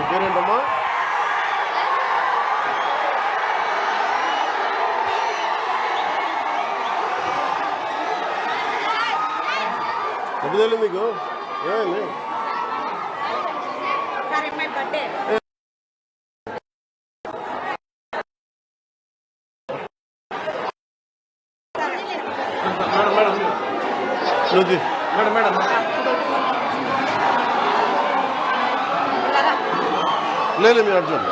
పేరేంటమ్మా? ఎప్పుడు తెలియదు మీకు? ఏమైంది? మేడం మేడం లేదు మీరు అర్జున్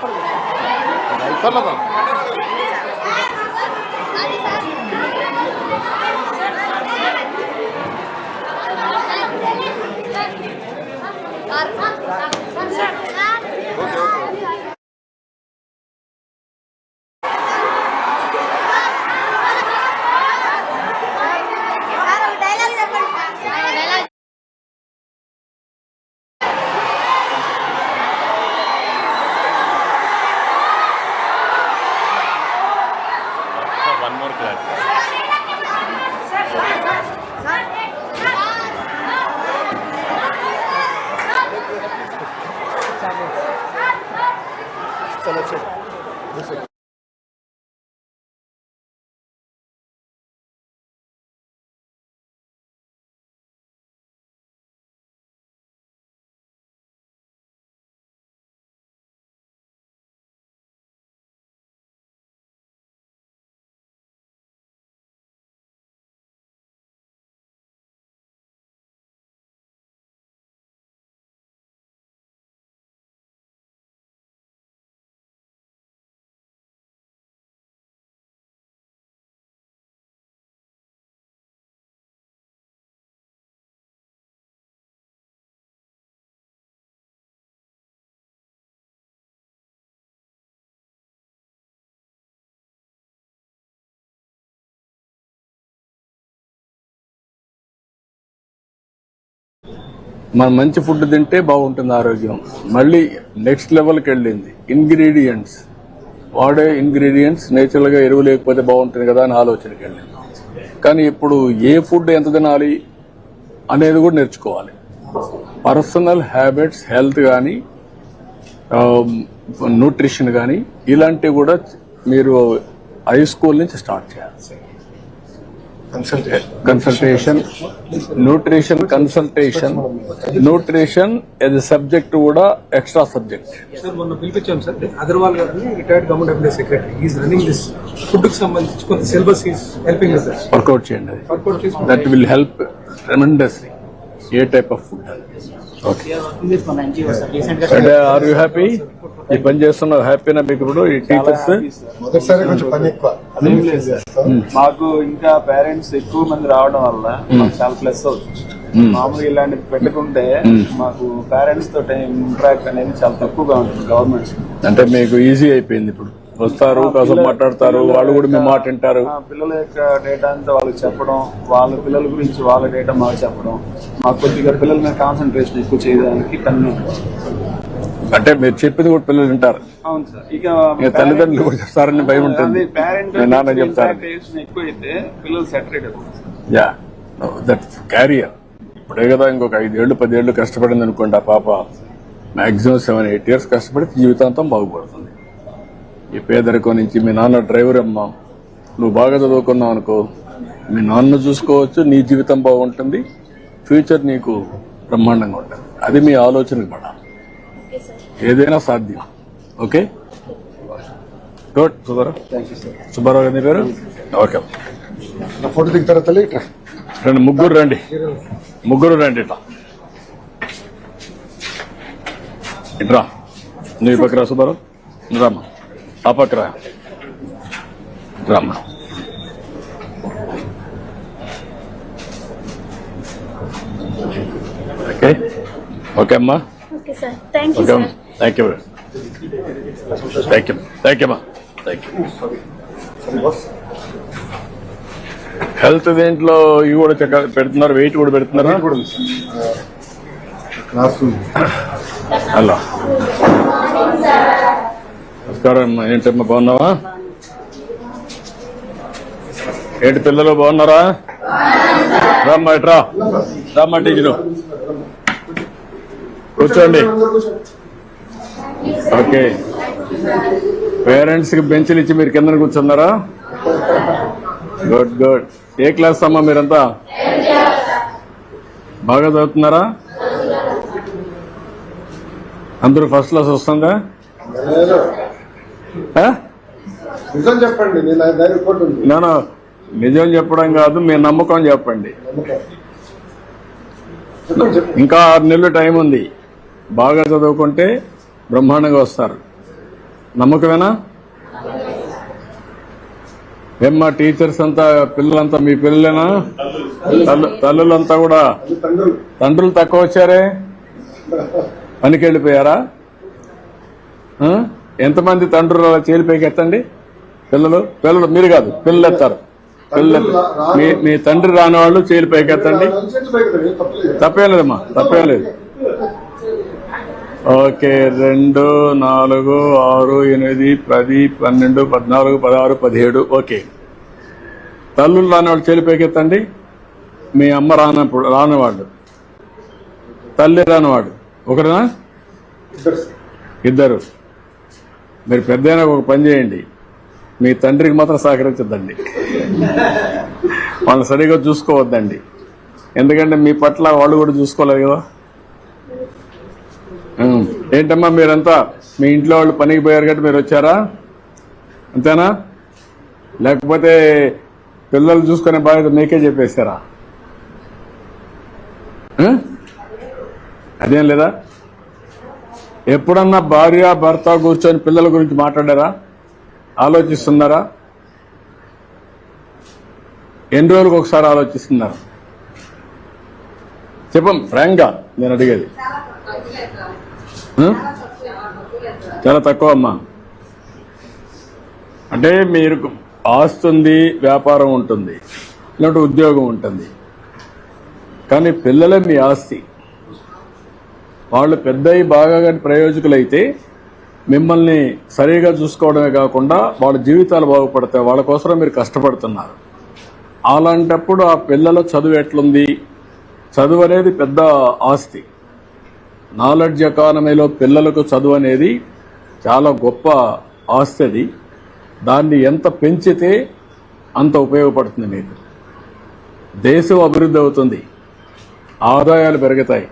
పర్లేదా? One more class. మనం మంచి ఫుడ్ తింటే బాగుంటుంది ఆరోగ్యం. మళ్ళీ నెక్స్ట్ లెవెల్కి వెళ్ళింది. ఇంగ్రీడియంట్స్ వాడే ఇంగ్రీడియంట్స్ నేచురల్గా ఎరువు లేకపోతే బాగుంటుంది కదా అని ఆలోచనకి వెళ్ళింది. కానీ ఇప్పుడు ఏ ఫుడ్ ఎంత తినాలి అనేది కూడా నేర్చుకోవాలి. పర్సనల్ హ్యాబిట్స్, హెల్త్ కానీ న్యూట్రిషన్ కానీ ఇలాంటివి కూడా మీరు హై స్కూల్ నుంచి స్టార్ట్ చేయాలి. Consultation, nutrition consultation, nutrition as a subject కూడా ఎక్స్ట్రా సబ్జెక్ట్. సార్ మొన్న పిలిపించాం సార్ అగర్వాల్ గారిని, retired government employee secretary. Is running this food కి సంబంధించి కొంత syllabus is helping us. Workout చేయండి. That will help tremendously. ఏ టైప్ ఆఫ్ ఫుడ్? ఓకే. అంటే ఆర్ యూ హ్యాపీ? ఈ పని చేస్తున్నావు, హ్యాపీనా మీకు? ఇప్పుడు ఈ టీచర్స్ మాకు ఇంకా పేరెంట్స్ ఎక్కువ మంది రావడం వల్ల మాకు చాలా ప్లస్ అవుతుంది. మామూలుగా ఇలాంటిది పెట్టుకుంటే మాకు పేరెంట్స్ తోటి ఇంటరాక్ట్ అనేది చాలా తక్కువగా ఉంటుంది గవర్నమెంట్. అంటే మీకు ఈజీ అయిపోయింది. ఇప్పుడు వస్తారు, కాసేపు మాట్లాడతారు, వాళ్ళు కూడా మీ మాట వింటారు. పిల్లల యొక్క డేటా అంతా వాళ్ళకి చెప్పడం, వాళ్ళ పిల్లల గురించి వాళ్ళ డేటా మాకు చెప్పడం, మాకు కొద్దిగా పిల్లల మీద కాన్సన్ట్రేషన్ ఎక్కువ చేయడానికి కన్వీనియంట్. అంటే మీరు చెప్పింది కూడా పిల్లలు వింటారు. అవును సార్. ఇక ఇక తల్లిదండ్రులు కూడా చెప్తారని భయం ఉంటుంది. పేరెంట్ మీ నాన్న చెప్తారు. ఎక్కువైతే పిల్లలు సెటరేట్ అవుతుంది. Yeah that carrier. ఇప్పుడే కదా ఇంకొక 5 ఏళ్ళు 10 ఏళ్ళు కష్టపడింది అనుకోండి ఆ పాప, మాక్సిమం 7-8 years కష్టపడి జీవితాంతం బాగుపడుతుంది. ఈ పేదరికం నుంచి మీ నాన్న డ్రైవర్ అమ్మా, నువ్వు బాగా చదువుకున్నావు అనుకో, మీ నాన్న చూసుకోవచ్చు, నీ జీవితం బాగుంటుంది, ఫ్యూచర్ నీకు బ్రహ్మాండంగా ఉంటుంది. అది మీ ఆలోచనకు పడాలి. ఏదైనా సాధ్యం. Okay good. సుబ్బారావు గారి పేరు. ఓకే ఫోటో దిగుతారా తల్లి? రండి, ముగ్గురు రండి ఇట్లా ఇట్రా. నువ్వు ఈ పక్కరా సుబ్బారావు, రామ్మా ఆ పక్కరా రామ్మా. ఓకే ఓకే అమ్మా. Okay sir, thank you okay sir. Thank you thank you అమ్మా. Thank you. హెల్త్ దేంట్లో ఇవి కూడా పెడుతున్నారు, వెయిట్ కూడా పెడుతున్నారా? హలో నమస్కారం అమ్మా. ఏంటమ్మా బాగున్నావా? ఏంటి పిల్లలు బాగున్నారా? రామ్మా ఇట్రా, రామ్మా టీచరు కూర్చోండి. ఓకే, పేరెంట్స్ కి బెంచ్లు ఇచ్చి మీరు కింద కూర్చున్నారా? Good good. ఏ క్లాస్ అమ్మా మీరంతా? బాగా చదువుతున్నారా? అందరూ ఫస్ట్ క్లాస్ వస్తుందా? నిజం చెప్పండి, రిపోర్ట్ ఉంది. నేను నిజం చెప్పడం కాదు, మీ నమ్మకం చెప్పండి. ఇంకా 6 నెలలు టైం ఉంది. బాగా చదువుకుంటే బ్రహ్మాండంగా వస్తారు. నమ్మకమేనా? ఏమ్మా టీచర్స్ అంతా, పిల్లలంతా మీ పిల్లలేనా? తల్లులంతా కూడా? తండ్రులు తక్కువ వచ్చారే, పనికి వెళ్ళిపోయారా? ఎంతమంది తండ్రులు అలా చేలిపైకి ఎత్తండి. పిల్లలు మీరు కాదు, పిల్లలు ఎత్తారు. మీ తండ్రి రాని వాళ్ళు చేలిపైకి ఎత్తండి. తప్పేం లేదమ్మా, తప్పేం లేదు. ఓకే, 2, 4, 6, 8, 10, 12, 14, 16, 17. ఓకే, తల్లులు రానివాళ్ళు చేలిపైకెత్తండి. మీ అమ్మ రానివాళ్ళు, తల్లి రానివాడు ఒకరేనా? ఇద్దరు. మీరు పెద్దయినా ఒక పని చేయండి, మీ తండ్రికి మాత్రం సహకరించద్దండి, వాళ్ళని సరిగా చూసుకోవద్దండి. ఎందుకంటే మీ పట్ల వాళ్ళు కూడా చూసుకోలేదు కదా. ఏంటమ్మా మీరంతా మీ ఇంట్లో వాళ్ళు పనికి పోయారు కాబట్టి మీరు వచ్చారా? అంతేనా? లేకపోతే పిల్లలు చూసుకునే బాధ్యత మీకే చెప్పేశారా? అదేం లేదా? ఎప్పుడన్నా భార్య భర్త కూర్చొని పిల్లల గురించి మాట్లాడారా? ఆలోచిస్తున్నారా? ఎన్ని రోజులకు ఒకసారి ఆలోచిస్తున్నారు? చెప్పం ఫ్రాంక్ గా నేను అడిగేది. చాలా తక్కువ అమ్మా. అంటే మీరు ఆస్తి ఉంది, వ్యాపారం ఉంటుంది, ఇలాంటి ఉద్యోగం ఉంటుంది, కానీ పిల్లలే మీ ఆస్తి. వాళ్ళు పెద్దయి బాగా ప్రయోజకులైతే మిమ్మల్ని సరిగా చూసుకోవడమే కాకుండా వాళ్ళ జీవితాలు బాగుపడతాయి. వాళ్ళ కోసం మీరు కష్టపడుతున్నారు. అలాంటప్పుడు ఆ పిల్లల చదువు ఎట్లుంది? చదువు అనేది పెద్ద ఆస్తి. నాలెడ్జ్ ఎకానమీలో పిల్లలకు చదువు అనేది చాలా గొప్ప ఆస్తి. అది దాన్ని ఎంత పెంచితే అంత ఉపయోగపడుతుంది మీకు. దేశం అభివృద్ధి అవుతుంది, ఆదాయాలు పెరుగుతాయి.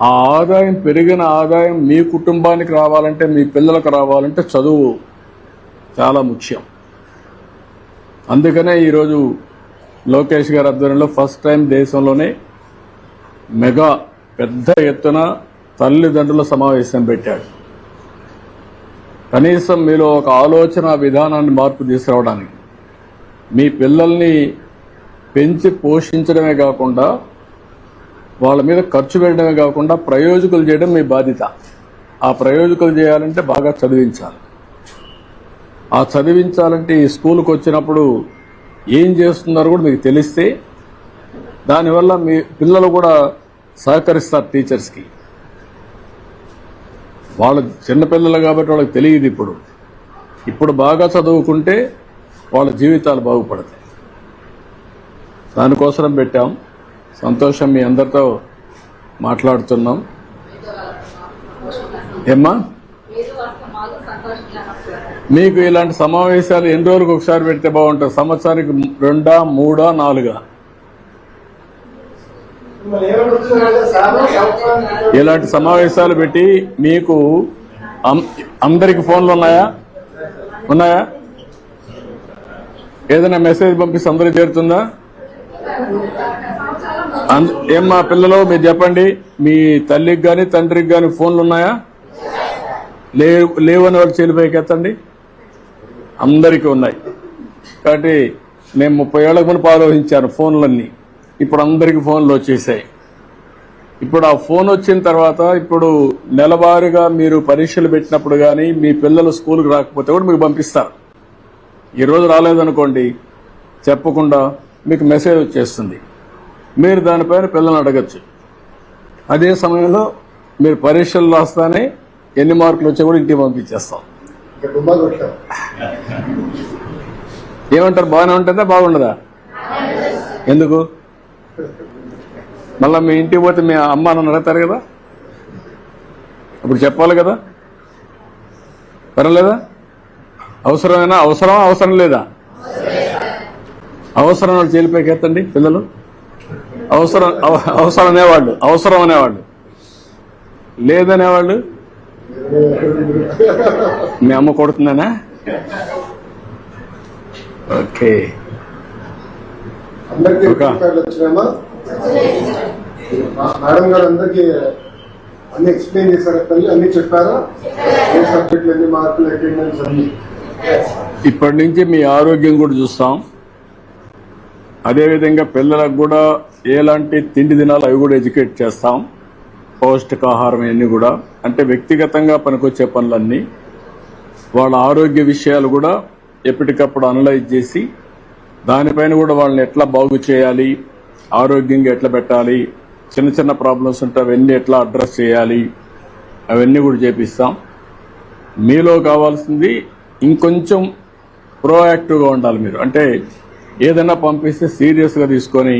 ఆ ఆదాయం, పెరిగిన ఆదాయం మీ కుటుంబానికి రావాలంటే, మీ పిల్లలకు రావాలంటే చదువు చాలా ముఖ్యం. అందుకనే ఈరోజు లోకేష్ గారి ఆధ్వర్యంలో ఫస్ట్ టైం దేశంలోనే మెగా పెద్ద ఎత్తున తల్లిదండ్రుల సమావేశం పెట్టాడు. కనీసం మీలో ఒక ఆలోచన విధానాన్ని మార్పు తీసుకురావడానికి, మీ పిల్లల్ని పెంచి పోషించడమే కాకుండా వాళ్ళ మీద ఖర్చు పెట్టడమే కాకుండా ప్రయోజకులు చేయడం మీ బాధ్యత. ఆ ప్రయోజకులు చేయాలంటే బాగా చదివించాలి. ఆ చదివించాలంటే ఈ స్కూల్కి వచ్చినప్పుడు ఏం చేస్తున్నారో కూడా మీకు తెలిస్తే దానివల్ల మీ పిల్లలు కూడా సహకరిస్తారు టీచర్స్కి. వాళ్ళ చిన్నపిల్లలు కాబట్టి వాళ్ళకి తెలియదు. ఇప్పుడు బాగా చదువుకుంటే వాళ్ళ జీవితాలు బాగుపడతాయి. దానికోసం పెట్టాం. సంతోషం, మీ అందరితో మాట్లాడుతున్నాం. ఏమ్మా, మీకు ఇలాంటి సమావేశాలు ఎన్ని రోజులకు ఒకసారి పెడితే బాగుంటుంది? సంవత్సరానికి 2, 3, 4 ఇలాంటి సమావేశాలు పెట్టి మీకు అందరికి ఫోన్లు ఉన్నాయా? ఏదైనా మెసేజ్ పంపిస్తే అందరికి చేరుతుందా? ఏమ్మా పిల్లలు, మీరు చెప్పండి, మీ తల్లికి కానీ తండ్రికి కానీ ఫోన్లు ఉన్నాయా? లేవని వాళ్ళు చేలిపైకి ఎత్తండి. అందరికీ ఉన్నాయి. కాబట్టి నేను 30 ఏళ్లకు మునుపు ఆలోచించాను ఫోన్లన్నీ. ఇప్పుడు అందరికీ ఫోన్లు వచ్చేసాయి. ఇప్పుడు ఆ ఫోన్ వచ్చిన తర్వాత ఇప్పుడు నెలవారీగా మీరు పరీక్షలు పెట్టినప్పుడు కానీ మీ పిల్లలు స్కూల్కి రాకపోతే కూడా మీకు పంపిస్తారు. ఈరోజు రాలేదనుకోండి, చెప్పకుండా మీకు మెసేజ్ వచ్చేస్తుంది. మీరు దానిపైన పిల్లల్ని అడగచ్చు. అదే సమయంలో మీరు పరీక్షలు రాస్తానే ఎన్ని మార్కులు వచ్చా కూడా ఇంటికి పంపించేస్తాం. ఏమంటారు? బాగానే ఉంటుందా బాగుండదా? ఎందుకు? మళ్ళీ మీ ఇంటికి పోతే మీ అమ్మ నన్ను అడుగుతారు కదా, అప్పుడు చెప్పాలి కదా. పర్వాలేదా? అవసరం లేదా? అవసరం వాళ్ళు చేలిపైకి ఎత్తండి పిల్లలు. అవసరం అనేవాళ్ళు లేదనేవాళ్ళు మీ అమ్మ కొడుతుందనా? ఓకే. మేడం గారు అందరికి అన్ని ఎక్స్ప్లెయిన్ చేశారా? అన్ని చెప్పారా? ఏ సబ్జెక్టులు ఎన్ని మార్కులు, అటెండెన్స్ అన్ని? ఇప్పటి నుంచి మీ ఆరోగ్యం కూడా చూస్తాం. అదేవిధంగా పిల్లలకు కూడా ఎలాంటి తిండి తినాలో అవి కూడా ఎడ్యుకేట్ చేస్తాం. పౌష్టికాహారం ఇవన్నీ కూడా, అంటే వ్యక్తిగతంగా పనికొచ్చే పనులన్నీ, వాళ్ళ ఆరోగ్య విషయాలు కూడా ఎప్పటికప్పుడు అనలైజ్ చేసి దానిపైన కూడా వాళ్ళని ఎట్లా బాగు చేయాలి, ఆరోగ్యంగా ఎట్లా పెట్టాలి, చిన్న చిన్న ప్రాబ్లమ్స్ ఉంటే అవన్నీ ఎట్లా అడ్రస్ చేయాలి, అవన్నీ కూడా చేపిస్తాం. మీలో కావాల్సింది ఇంకొంచెం ప్రోయాక్టివ్గా ఉండాలి మీరు. అంటే ఏదైనా పంపిస్తే సీరియస్గా తీసుకొని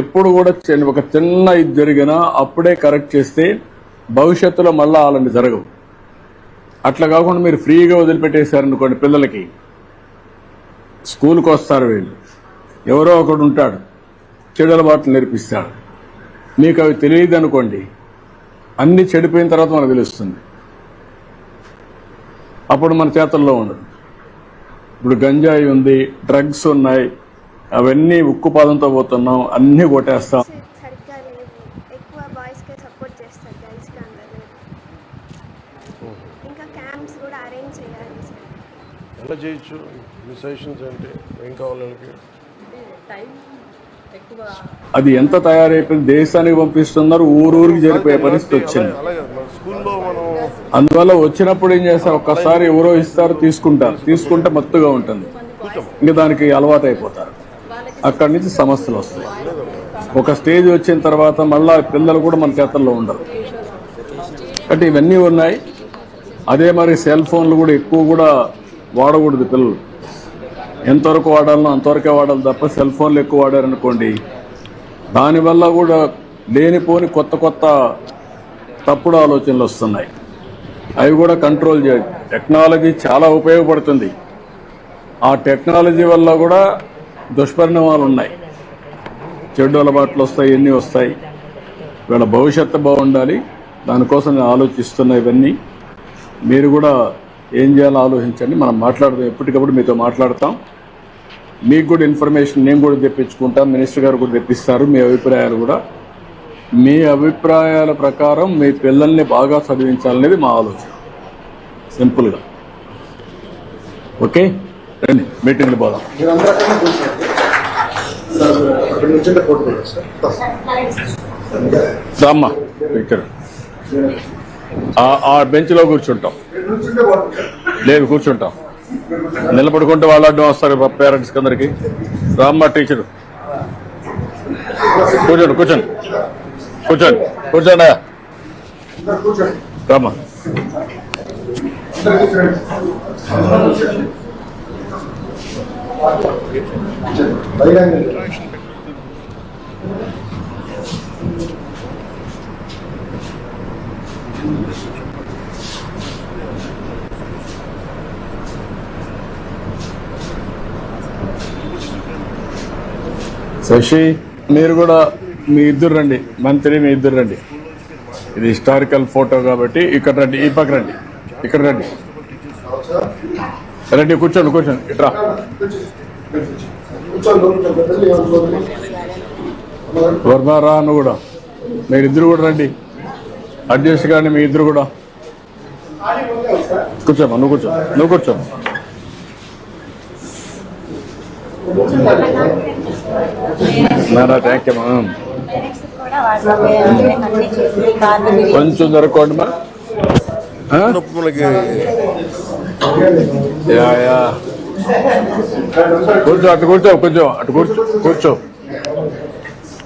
ఎప్పుడు కూడా ఒక చిన్న ఇది జరిగినా అప్పుడే కరెక్ట్ చేస్తే భవిష్యత్తులో మళ్ళా అలాంటి జరగవు. అట్లా కాకుండా మీరు ఫ్రీగా వదిలిపెట్టేశారనుకోండి, పిల్లలకి స్కూల్కి వస్తారు వీళ్ళు, ఎవరో ఒకడు ఉంటాడు చెడు అలవాట్లు నేర్పిస్తాడు. మీకు అవి తెలియదు అనుకోండి, అన్ని చెడిపోయిన తర్వాత మనకు తెలుస్తుంది. అప్పుడు మన చేతుల్లో ఉండదు. ఇప్పుడు గంజాయి ఉంది, డ్రగ్స్ ఉన్నాయి, అవన్నీ ఉక్కుపాదంతో పోతున్నాం, అన్నీ కొట్టేస్తాం. సరిగ్గా లేవు. ఎక్కువ బాయ్స్కే సపోర్ట్ చేస్తారు, గర్ల్స్కి అందరూ. ఇంకా క్యాంప్స్ కూడా అరేంజ్ చేయాలి సార్. ఎలా చేయొచ్చు? మీ సజెషన్స్ ఏంటి? ఏం కావాలి వాళ్ళకి? అది ఎంత తయారైపోయింది, దేశానికి పంపిస్తున్నారు, ఊరూరికి జరిపోయే పరిస్థితి వచ్చింది. స్కూల్లో మనం అందువల్ల వచ్చినప్పుడు ఏం చేస్తారు, ఒక్కసారి ఎవరో ఇస్తారు, తీసుకుంటే మత్తుగా ఉంటుంది, ఇంకా దానికి అలవాటు అయిపోతారు. అక్కడి నుంచి సమస్యలు వస్తాయి. ఒక స్టేజ్ వచ్చిన తర్వాత మళ్ళా పిల్లలు కూడా మన చేతల్లో ఉండరు. అంటే ఇవన్నీ ఉన్నాయి. అదే మరి సెల్ ఫోన్లు కూడా ఎక్కువ కూడా వాడకూడదు పిల్లలు. ఎంతవరకు వాడాలనో అంతవరకే వాడాలి తప్ప సెల్ ఫోన్లు ఎక్కువ వాడారనుకోండి, దానివల్ల కూడా లేనిపోని కొత్త తప్పుడు ఆలోచనలు వస్తున్నాయి. అవి కూడా కంట్రోల్ చేయాలి. టెక్నాలజీ చాలా ఉపయోగపడుతుంది. ఆ టెక్నాలజీ వల్ల కూడా దుష్పరిణామాలు ఉన్నాయి, చెడు అలవాట్లు వస్తాయి, ఎన్ని వస్తాయి. వీళ్ళ భవిష్యత్తు బాగుండాలి, దానికోసం నేను ఆలోచిస్తున్నా. ఇవన్నీ మీరు కూడా ఏం చేయాలో ఆలోచించండి. మనం మాట్లాడదాం, ఎప్పటికప్పుడు మీతో మాట్లాడతాం. మీకు కూడా ఇన్ఫర్మేషన్ నేను కూడా తెప్పించుకుంటాం, మినిస్టర్ గారు కూడా తెప్పిస్తారు. మీ అభిప్రాయాలు కూడా, మీ అభిప్రాయాల ప్రకారం మీ పిల్లల్ని బాగా చదివించాలనేది మా ఆలోచన, సింపుల్గా. ఓకే, రండి మీటింగ్లు పోదాం. రామ్మా, ఇక్కడ ఆ బెంచ్లో కూర్చుంటాం. లేదు, కూర్చుంటాం. నిలబడుకుంటే వాళ్ళు అడ్డం వస్తారు పేరెంట్స్కి అందరికి. రామ్మా టీచరు, కూర్చోండి. రామ్మా. శశి మీరు కూడా మీ ఇద్దరు రండి, మంత్రి మీ ఇద్దరు రండి. ఇది హిస్టారికల్ ఫోటో కాబట్టి ఇక్కడ రండి, ఈ పక్క రండి, ఇక్కడ రండి, రండి, కూర్చోండి కూర్చోండి, ఇట్రా. వర్మారా నువ్వు కూడా, మీరిద్దరు కూడా రండి, అడ్జస్ట్ కానీ మీ ఇద్దరు కూడా కూర్చోమ్మా. నువ్వు కూర్చో, నువ్వు కూర్చో. థ్యాంక్ యూ అమ్మా. కొంచెం జరగండి మా. కూర్చో, అటు కూర్చో, కొంచెం అటు కూర్చో, కూర్చో.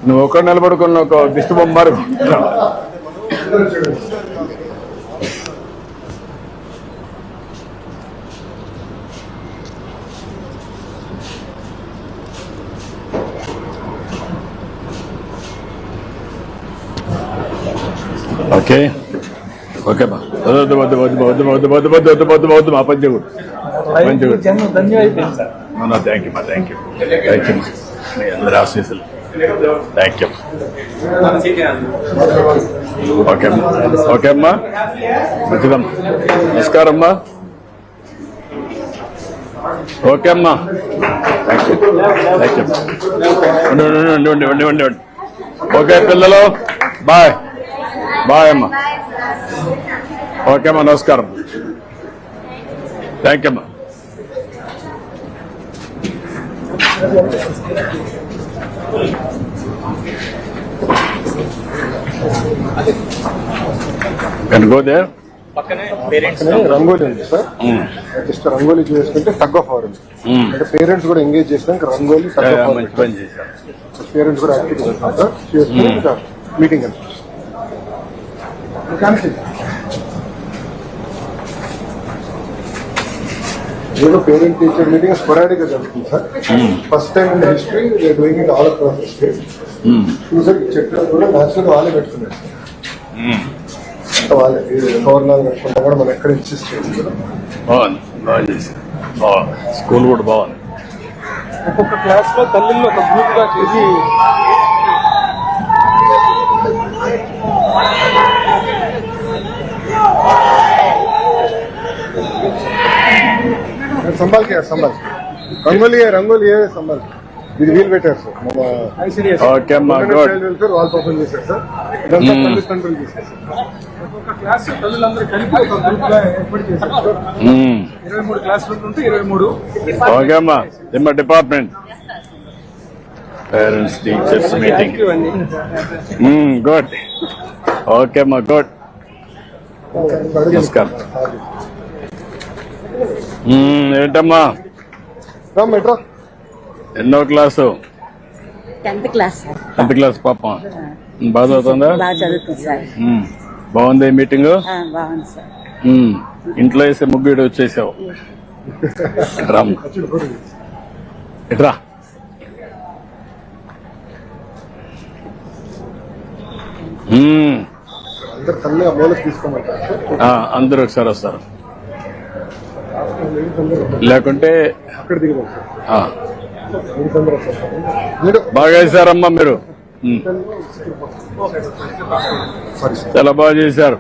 నువ్వు ఒక్కడ నిలబడుకున్న ఒక దిష్టి బొమ్మారు. ఓకే ఓకే బా. వద్దు వద్దు వద్దు వద్దు వద్దు వద్దు వద్దు వద్దు వద్దు వద్దు మా పంచగుడు పంచగుడు. థ్యాంక్ యూ మా, థ్యాంక్ యూ, థ్యాంక్ యూ మీ అందరి ఆశీస్సులు. Thank you. ఓకే అమ్మా, ఓకే అమ్మా, మంచిదమ్మా. నమస్కారం అమ్మా. ఓకే అమ్మా, థ్యాంక్ యూ, థ్యాంక్ యూ. ఉండి ఉండి ఉండి ఉండి ఉండి. ఓకే పిల్లలు, బాయ్ బాయ్ అమ్మా. ఓకే అమ్మా, నమస్కారం, థ్యాంక్ యూ అమ్మా. Can go there? రంగోలీ ఉంది సార్. జస్ట్ రంగోలీ చేసుకుంటే టగ్ ఆఫ్ అవర్ అంటే పేరెంట్స్ కూడా ఎంగేజ్ చేసినాక రంగోలీ టగ్ ఆఫ్ అవర్ మంచి పని చేశారు. పేరెంట్స్ కూడా యాక్టివ్ చేస్తాం సార్. చేసుకుని ఇంకా మీటింగ్ అని ఏదో పేరెంట్ టీచర్ మీటింగ్ స్పొరాడిక్ గా జరుగుతుంది sir. First time in history doing it all across the state. చూసారు చెప్పినట్టు కూడా న్యాచురల్ వాళ్ళే పెట్టుకున్నారు సార్. వాళ్ళే గవర్నర్ పెట్టుకుంటా కూడా మనం ఎక్కడ ఇన్సిస్ట్ చేసి బాగుంది, బాగా చేశారు. బాగుంది, స్కూల్ కూడా బాగుంది. ఒక్కొక్క క్లాస్ లో తల్లిని ఒక గ్రూప్ గా చేసి సంభాల్ రంగోలీ రంగోలీ సంభాల్ ఇది వీలు పెట్టారు సార్. మన ఓకే అమ్మా, గుడ్. వాళ్ళు ఓపెన్ చేశారు సార్. ఇదంతా తల్లిదండ్రులు చేశారు సార్. ఒక్కొక్క క్లాస్ తల్లులందరూ కలిపి ఒక గ్రూప్ గా ఏర్పాటు చేశారు సార్. 23 క్లాస్ రూమ్లు ఉంటే 23. ఓకే అమ్మా, మా department parents teachers meeting. Good, okay అమ్మా, గుడ్. నమస్కారం. ఏంటమ్మా మెట్రో ఎన్నో class? 10th class. 10th class పాప బాగా చదువుతుందా? బాగా చదువుతుంది సార్. బాగుంది మీటింగ్. బాగుంది సార్. ఇంట్లో వేసే ముగ్గుడు వచ్చేసావు. రామ్ ఇట్రా. అందరు తల్లి మూలకి తీసుకోమంటారు. అందరూ ఒకసారి వస్తారు, లేకుంటే అక్కడ దిగుదాం సార్. బాగా వేశారమ్మా మీరు, చాలా బాగా చేశారు.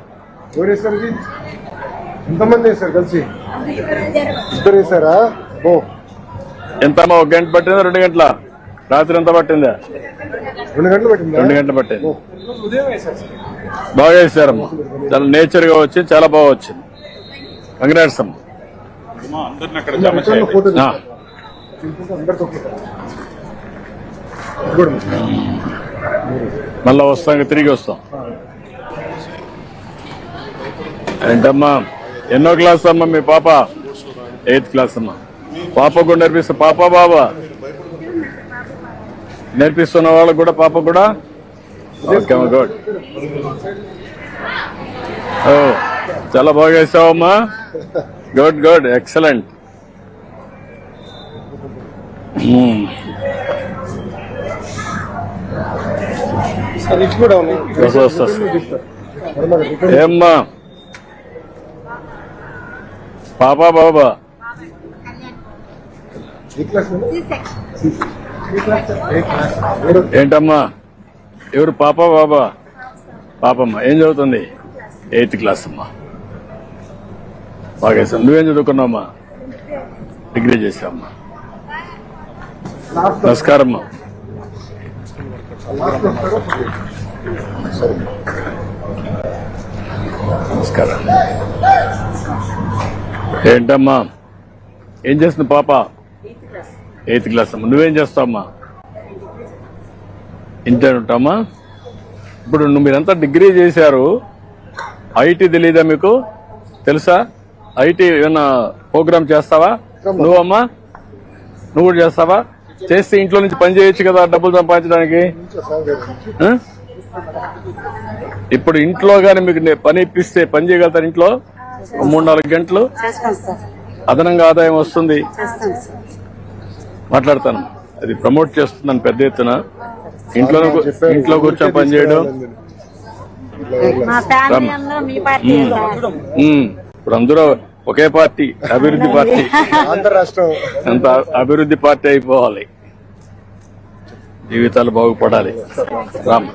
ఎవరు వేశారు? ఇది ఎంతమంది వేశారు కలిసి? ఇద్దరు వేశారా? ఓ ఎంతమ్మా, 1 గంట పట్టిందా 2 గంటల? రాత్రి ఎంత పట్టిందా? 2 గంటలు పట్టింది. 2 గంటలు పట్టింది. ఉదయం వేశారు సార్. బాగా వేశారమ్మా, చాలా నేచర్ గా వచ్చి చాలా బాగా వచ్చింది. కంగ్రాట్స్ అమ్మా. ఫోటో మళ్ళా వస్తాం, తిరిగి వస్తాం. ఏంటమ్మా, ఎన్నో క్లాస్ అమ్మా మీ పాప? 8th క్లాస్ అమ్మా. పాప కూడా నేర్పిస్తా? పాప బాబా నేర్పిస్తున్న వాళ్ళకు కూడా పాప కూడా? ఓకే అమ్మా, గుడ్. చాలా బాగా వేసావమ్మా. Good good, excellent. సార్ ఇటు కూడా ఉన్నాయి. ఏమ్మా పాపా బాబా? ఏ క్లాస్ ఏంటమ్మా ఎవరు పాపా బాబా? పాపమ్మ ఏం చదువుతుంది? 8th క్లాస్ అమ్మా. బాగా వేసావు. నువ్వేం చదువుకున్నావమ్మా? డిగ్రీ చేసావమ్మా. నమస్కారం అమ్మా. నమస్కారం. ఏంటమ్మా ఏం చేస్తుంది పాప? 8th క్లాస్ అమ్మా. నువ్వేం చేస్తావమ్మా? ఇంటర్ ఉంటామా? ఇప్పుడు మీరంతా డిగ్రీ చేశారు, ఐటీ తెలీదా మీకు? తెలుసా? ఐటీ ఏమన్నా ప్రోగ్రామ్ చేస్తావా నువ్వమ్మా? నువ్వు కూడా చేస్తావా? చేస్తే ఇంట్లో నుంచి పని చేయొచ్చు కదా డబ్బులు సంపాదించడానికి. ఇప్పుడు ఇంట్లో గానీ మీకు పని ఇప్పిస్తే పని చేయగలుగుతారు. ఇంట్లో 3-4 గంటలు చేస్తాను సార్. అదనంగా ఆదాయం వస్తుంది. చేస్తాను సార్. మాట్లాడతాను. అది ప్రమోట్ చేస్తున్నాను పెద్ద ఎత్తున. ఇంట్లో కూర్చొని పని చేయడం. మా ఫ్యామిలీ అందరూ మీ పార్టీ సార్. ఇప్పుడు అందరూ ఒకే పార్టీ, అభివృద్ధి పార్టీ. ఆంధ్ర రాష్ట్రం అంత అభివృద్ధి పార్టీ అయిపోవాలి, జీవితాలు బాగుపడాలి. రామ్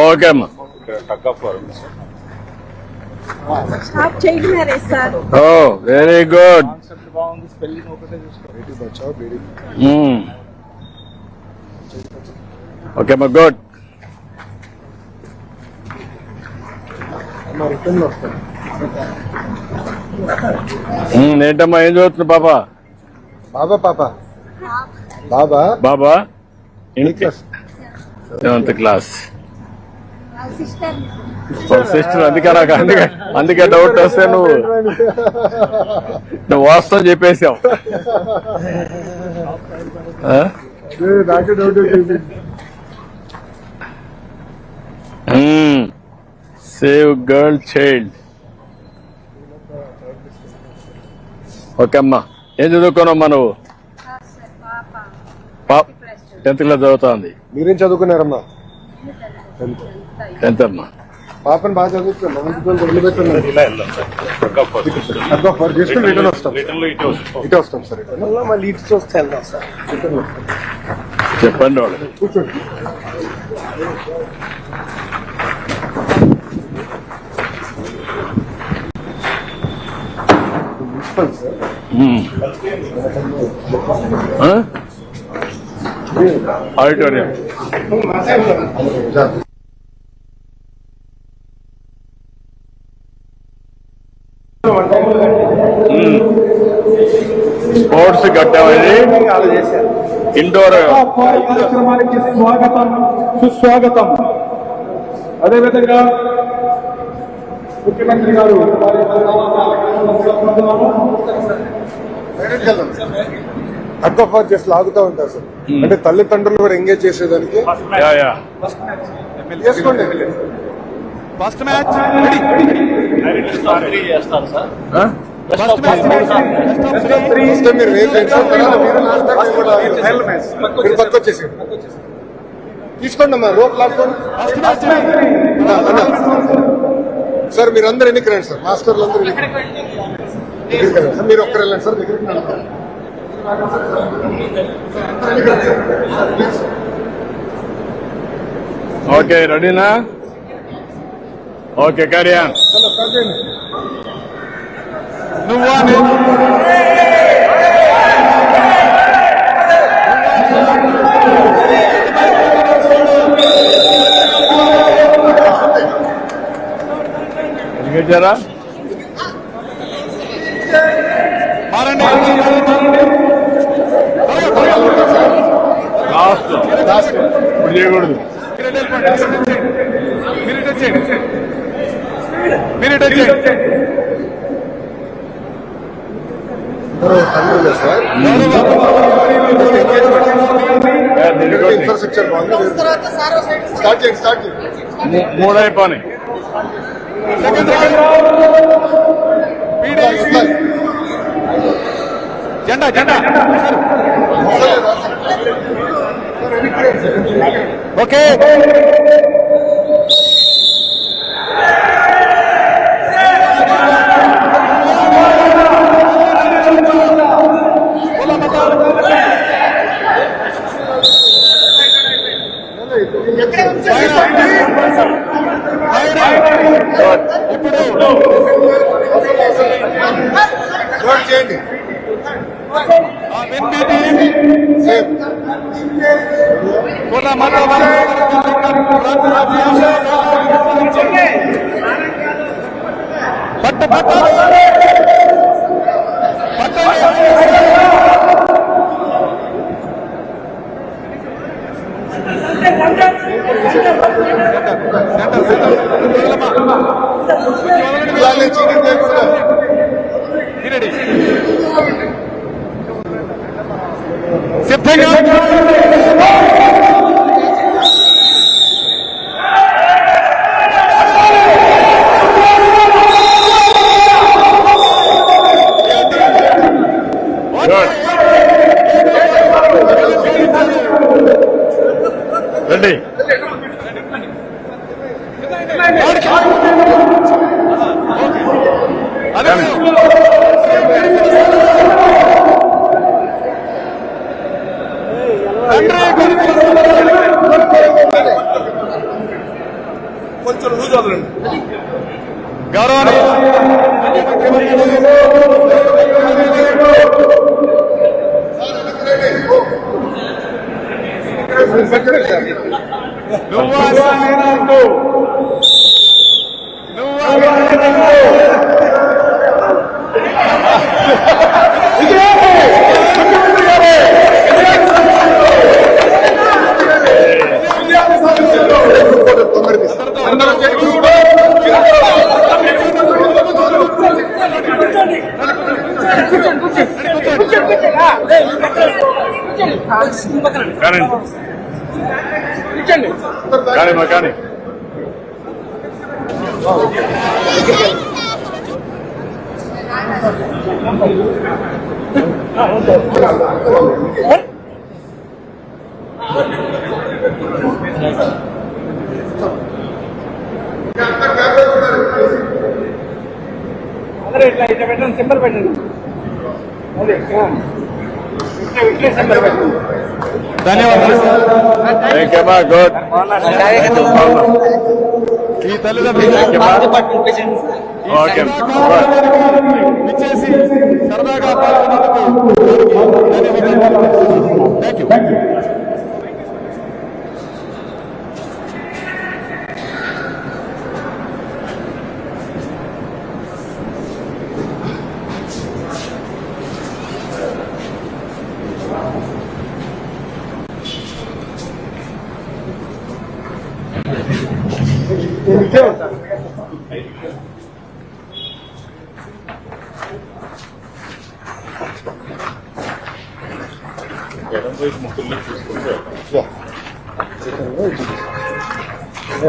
ఓకే అమ్మా. స్టాప్ చేయగలరే sir. Oh very good. Okay అమ్మా, గుడ్. రిటర్న్ వస్తాను. ఏంటమ్మా ఏం చదువుతుంది పాప? బాబా పాప బాబా బాబా 7th క్లాస్. సిస్టర్. అందుకే డౌట్ వస్తే నువ్వు వాస్తవం చెప్పేసావు. నాకే డౌట్ వచ్చింది. Save girl child. ఓకే అమ్మా. ఏం చదువుకున్నామ్మా నువ్వు? 10th క్లాస్ చదువుతోంది. మీరేం చదువుకున్నారమ్మా? 10th అమ్మా. పాపని బాగా చదువుతున్నాం. వదిలిపెట్టున్నాం. చేసుకుని రిటర్న్ వస్తాం. ఇటే వస్తాం సార్. రిటర్న్ మళ్ళీ ఇటు చూస్తే వెళ్దాం సార్. రిటర్న్ వస్తాం. చెప్పండి వాళ్ళు. కూర్చోండి. ఆడిటోరియం. స్పోర్ట్స్ కట్టామని ఇండోర్ కార్యక్రమానికి స్వాగతం, సుస్వాగతం. అదేవిధంగా ముఖ్యమంత్రి గారు హగ్ ఆఫ్ జస్ట్ లాగుతూ ఉంటారు సార్. అంటే తల్లిదండ్రులు కూడా ఎంగేజ్ చేసేదానికి. చేసుకోండి. ఫస్ట్ మ్యాచ్ మీరు మీరు పక్క వచ్చేసి తీసుకోండి అమ్మా. రోప్ లాక్కోండి సార్. మీరు అందరు ఎన్నికి రండి సార్. మాస్టర్లు అందరూ దగ్గరికి రండి సార్. మీరు ఒక్కరు వెళ్ళండి సార్. దగ్గరికి ఓకే రెడీనా? Okay carry on. గెలిచారా? లాస్ట్ ఇప్పుడు చేయకూడదు. ఇన్ఫ్రాస్ట్రక్చర్ బాగుంది. స్టార్ట్ చేయండి. 3 అయిపోయి సెకండ్ జెండా ఓకే. చేయండి చీటింగ్ చేయకుండా సిద్ధంగా రండి. కొంచెం లూజ్ వదలండి. కానీ ఇట్లా పెట్టండి, సింబల్ పెట్టండి. అదే సింబల్ పెట్టండి. ధన్యవాదాలు. గుడ్. ఈ తల్లిదండ్రులు ఇచ్చేసి సరదాగా పాల్గొన్నందుకు ధన్యవాదాలు. Thank you.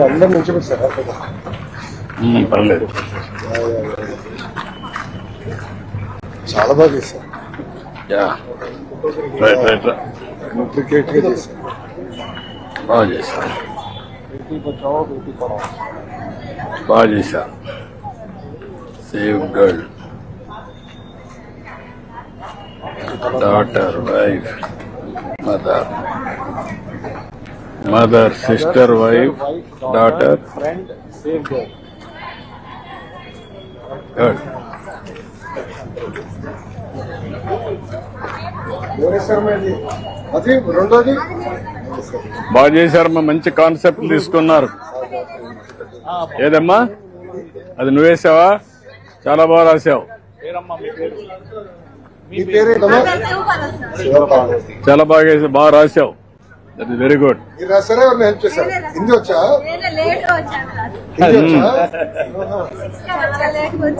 అందరు నుంచి సార్ పర్లేదు. చాలా బాగా చేశారు. క్రికెట్ చేశారు. బాగా చేశారు. బాగా చేశారు. Save girl, daughter, wife, mother, sister, wife, daughter. Good. అది రెండోది బాగా చేశారమ్మా. మంచి కాన్సెప్ట్ తీసుకున్నారు. ఏదమ్మా అది నువ్వేసావా? చాలా బాగా రాసావు. మీ పేరేంటమ్మా? చాలా బాగా రాసావు. That is very good. మీరు రాసారా? ఎవరిని హెల్ప్ చేశారు? హిందీ వచ్చా?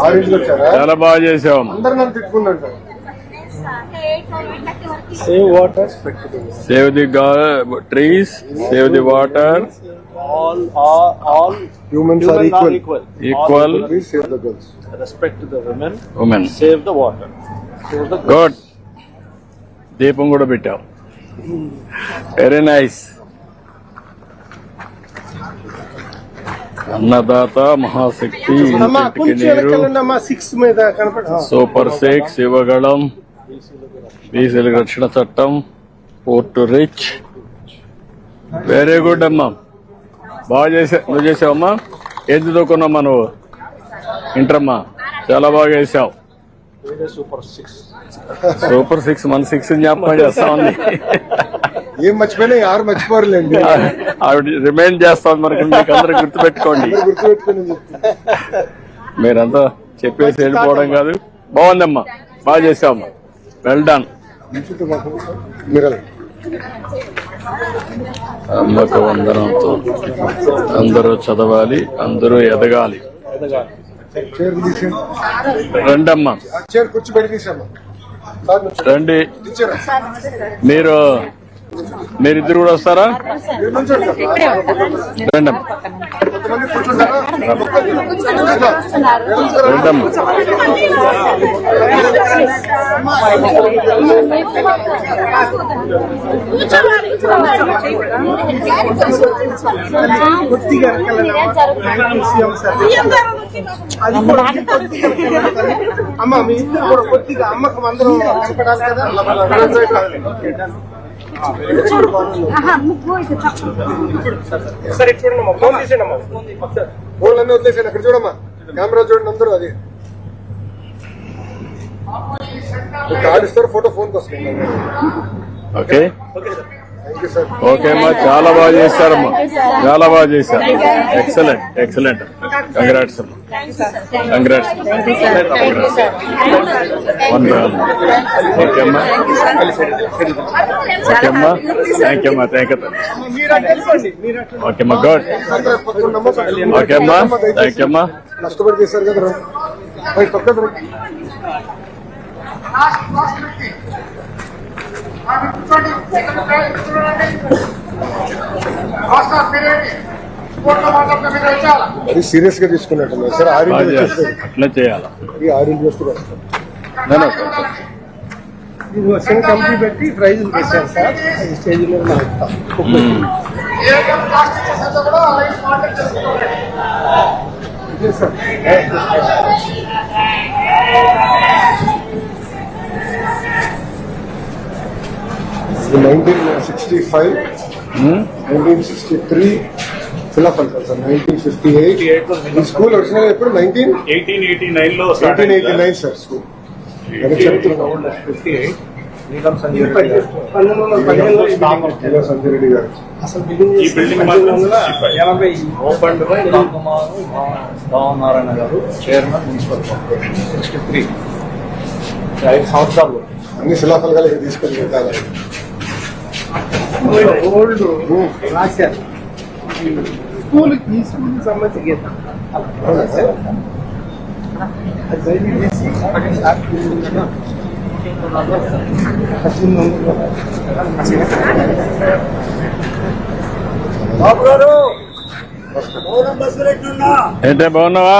ఆరెంజ్ వచ్చారా? చాలా బాగా చేసావు. అందరు నన్ను తిట్టుకున్నాడు sir. Save the trees, save the water, all Humans are equal. Equal. Please save the girls. Respect the women. Women Save the water. Save the good. దీపం కూడా పెట్టావు. Very nice. అన్నదాత మహాశక్తి ఇంటింటికి నీరు, సూపర్ సిక్స్, యువగళం, బీసీల రక్షణ చట్టం, పోర్ట్ రిచ్. వెరీ గుడ్ అమ్మా, బాగా చేసావు. నువ్వు చేసావమ్మా? ఏం చదువుకున్నామ్మా నువ్వు? ఇంటరమ్మా, చాలా బాగా చేసావు. సూపర్ సిక్స్, మన సిక్స్ జ్ఞాపకం చేస్తా ఉంది. ఏం మర్చిపోయినా యారు మర్చిపోరులేండి. ఆవిడ రిమైండ్ చేస్తాం మనకి, మీకు అందరూ గుర్తుపెట్టుకోండి. గుర్తుపెట్టుకుని చెప్తాను. మీరంతా చెప్పేసి వెళ్ళిపోవడం కాదు. బాగుందమ్మా, బాగా చేసావమ్మా, వెల్ డన్. మీరు అమ్మకు వందనంతో అందరూ చదవాలి, అందరూ ఎదగాలి. చైర్ తీసేయండి. రండమ్మా, చైర్ కూర్చోబెట్టి తీసాము. రండి. మీరిద్దరు కూడా వస్తారా? రండమ్మా, కొంతమంది కూర్చుంటారా? రండమ్మా. అమ్మ మీ ఇద్దరు కూడా కొద్దిగా అమ్మకు అందరూ కనపడాలి కదా. సరే చూడండి, ఫోన్ తీసేయండి అమ్మా. ఫోన్లు అన్నీ వదిలేసాను. అక్కడ చూడమ్మా, కెమెరా చూడండి అందరూ. అది కార్డు ఇస్తారు, ఫోటో ఫోన్కి వస్తుంది. Okay, thank you sir. Okay అమ్మా, చాలా బాగా చేశారమ్మా, చాలా బాగా చేశారు. Excellent, excellent. కంగ్రాట్స్ అమ్మా, కంగ్రాట్స్. ఓకే అమ్మా, ఓకే అమ్మా, థ్యాంక్ యూ అమ్మా, థ్యాంక్ యూ. ఓకే అమ్మా, గుడ్. ఓకే అమ్మా, థ్యాంక్ యూ అమ్మా. కష్టపడి చేశారు కదా. పక్కన అది సీరియస్ గా తీసుకున్నట్టు సార్. బాగా చేయాలి, అట్లా చేయాలా? కమిటీ పెట్టి ప్రైజులు పెట్టారు సార్. ఈ స్టేజ్ మీద మనం ఇస్తాం. ఇది 1965, 1963 ఫిలప్ అంటారు సార్. 1958 ఈ స్కూల్ వచ్చిన ఎప్పుడు 1889 లో 1889 సార్ స్కూల్. అని చెప్తున్నాను. 58 సంజయ్ రెడ్డి గారు అసలు బిల్డింగ్ ఈ బిల్డింగ్ మాత్రం 80 ఓపెన్ బై రామనారాయణ గారు, చైర్మన్ మున్సిపల్ కార్పొరేషన్. 63 5 సంవత్సరాలు. అన్ని శిలాఫలకాలు ఇక్కడ తీసుకొని పెట్టాలి. ఓల్డ్ రాశారు. స్కూల్ ఈ స్కూల్ సంబంధించి గీతం బాబు గారు, ఏంటే బాగున్నావా?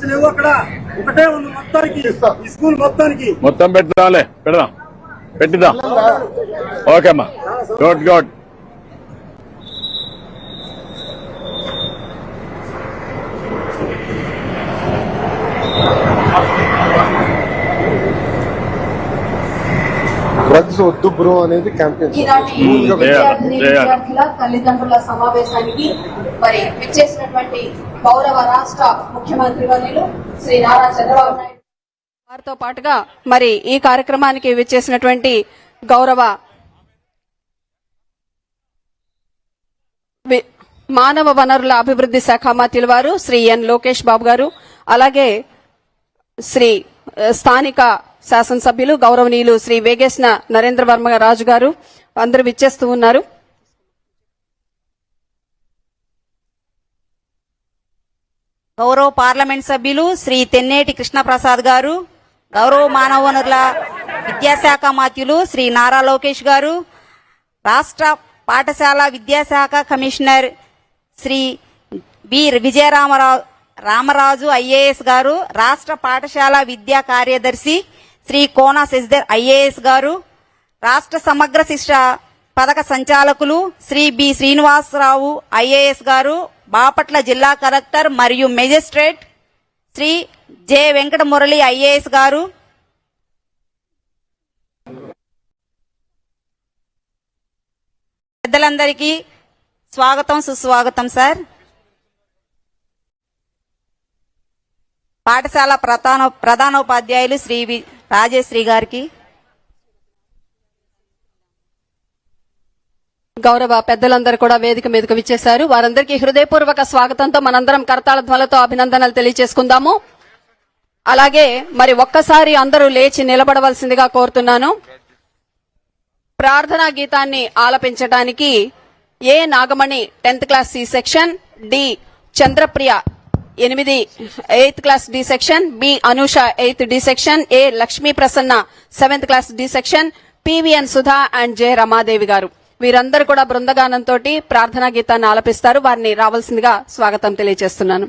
లేవు అక్కడ, ఒకటే ఉంది మొత్తానికి, ఈ స్కూల్ మొత్తానికి. మొత్తం పెడదాంలే, పెడదాం, పెట్టిద్దాం. ఓకే అమ్మా, గుడ్ గుడ్. డ్రగ్స్ వద్దు బ్రో అనేది క్యాంపెయిన్. ఈనాటి విద్యార్థుల తల్లిదండ్రుల సమావేశానికి మరి విచ్చేసినటువంటి గౌరవ రాష్ట్ర ముఖ్యమంత్రి వర్యులు శ్రీ నారా చంద్రబాబు నాయుడు వారితో పాటుగా మరి ఈ కార్యక్రమానికి విచ్చేసినటువంటి గౌరవ మానవ వనరుల అభివృద్ధి శాఖ మంత్రుల వారు శ్రీ ఎన్ లోకేష్ బాబు గారు, అలాగే శ్రీ స్థానిక శాసనసభ్యులు గౌరవనీయులు శ్రీ వేగేశ్న నరేంద్ర వర్మ రాజు గారు అందరూ విచ్చేస్తూ ఉన్నారు. గౌరవ పార్లమెంట్ సభ్యులు శ్రీ తెన్నేటి కృష్ణప్రసాద్ గారు, గౌరవ మానవ వనరుల విద్యాశాఖ మంత్రులు శ్రీ నారా లోకేష్ గారు, రాష్ట్ర పాఠశాల విద్యాశాఖ commissioner Shri B Ramaraju IAS గారు, రాష్ట్ర పాఠశాల విద్యా కార్యదర్శి శ్రీ కోన శశిధర్ ఐఏఎస్ గారు, రాష్ట్ర సమగ్ర శిక్ష పథక సంచాలకులు శ్రీ బి శ్రీనివాసరావు ఐఏఎస్ గారు, బాపట్ల జిల్లా కలెక్టర్ మరియు magistrate Shri J Venkata Murali IAS గారు, పెద్దలందరికీ స్వాగతం సుస్వాగతం సార్. పాఠశాల ప్రధానోపాధ్యాయులు శ్రీ రాజేశ్రీ గారికి, గౌరవ పెద్దలందరూ కూడా వేదిక మీదకు విచ్చేశారు. వారందరికీ హృదయపూర్వక స్వాగతంతో మనందరం కరతాళ ధ్వనులతో అభినందనలు తెలియజేసుకుందాము. అలాగే మరి ఒక్కసారి అందరూ లేచి నిలబడవలసిందిగా కోరుతున్నాను. ప్రార్థనా గీతాన్ని ఆలపించడానికి A Nagamani 10th class C section, D Chandrapriya 8th class D section, B Anusha 8th D section, A Lakshmi Prasanna 7th class D section, PVN Sudha and J Ramadevi గారు వీరందరూ కూడా బృందగానంతో ప్రార్థనా గీతాన్ని ఆలపిస్తారు. వారిని రావాల్సిందిగా స్వాగతం తెలియజేస్తున్నాను.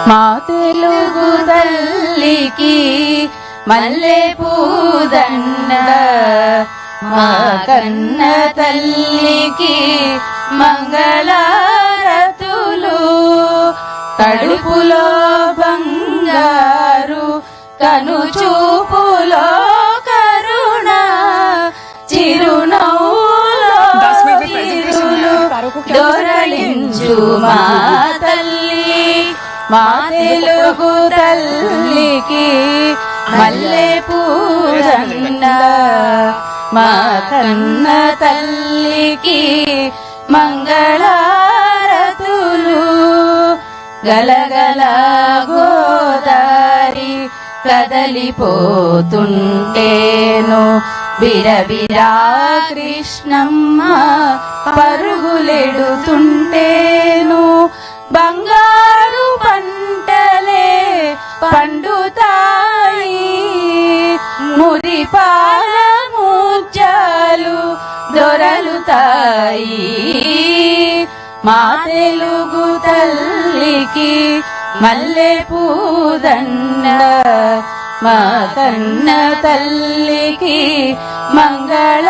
మా తెలుగు తల్లికి మల్లె పూదండ, మా కన్న తల్లికి మంగళారతులు, కడుపులో బంగారు కనుచూపులో కరుణ, చిరునవ్వులో చిరులు దొరలించు మా తల్లి. మా తెలుగు తల్లికి మల్లె పూదండ, మా కన్న తల్లికి మంగళారతులు. గలగల గోదారి కదలిపోతుంటేను, బిరబిరా కృష్ణమ్మ పరుగులెడుతుంటేను, బంగారు పంటలే పండుతాయి, మురిపాల ముత్యాలు దొరలుతాయి. మా తెలుగు తల్లికి మల్లె పూదండ, మా కన్న తల్లికి మంగళ